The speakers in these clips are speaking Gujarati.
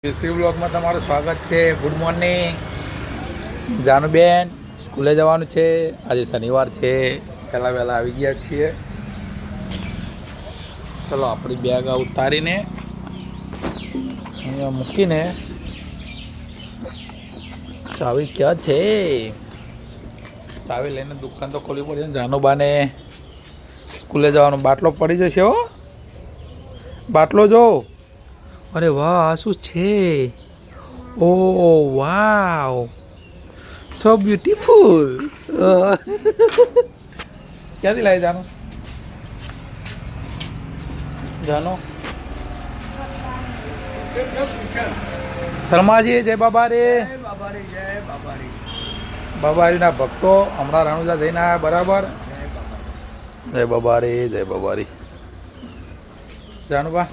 એસી બ્લોગમાં તમારું સ્વાગત છે. ગુડ મોર્નિંગ જાનુબેન, સ્કૂલે જવાનું છે. આજે શનિવાર છે, પહેલાં વહેલા આવી ગયા છીએ. ચલો આપણી બેગ ઉતારીને અહીંયા મૂકીને ચાવી ક્યાં છે? ચાવી લઈને દુકાન તો ખોલવી પડશે ને. જાનુબાને સ્કૂલે જવાનો બાટલો પડી જશે. હો બાટલો જો. અરે વાહ, આ શું છે? ઓ વાવ, સો બ્યુટીફુલ. ક્યાંથી લાવી જાનો? જાનો શર્માજી, જય બાબા રે. બાબારીના ભક્તો હમણાં રણુજા જઈને આવ્યા. બરાબર, જય બાબા રે, જય બાબા રે. જાનુબા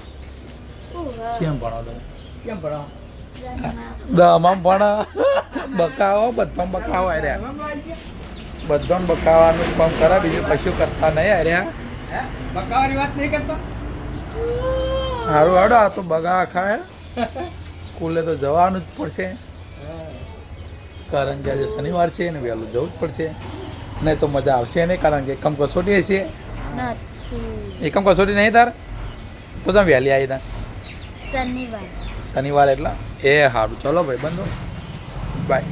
કેમ ભણો તમે? કેમ ભણો? દમાં ભણો. બકાવો, બધા બકાવો આવ્યા. બધા બકાવાનું કામ કરે, બીજું કશું કરતા નહીં આવ્યા. બકાવાની વાત નહીં કરતા. સારું હાડો, આ તો બગા ખાય. સ્કૂલે તો જવાનું જ પડશે, કારણ કે આજે શનિવાર છે ને વહેલું જવું જ પડશે. નહીં તો મજા આવશે નહીં, કારણ કે એકમ કસોટી હશે. એકમ કસોટી નહીં તાર તો તમે વહેલી આવી તા. શનિવાર એટલે એ સારું. ચલો ભાઈ બંધો, બાય.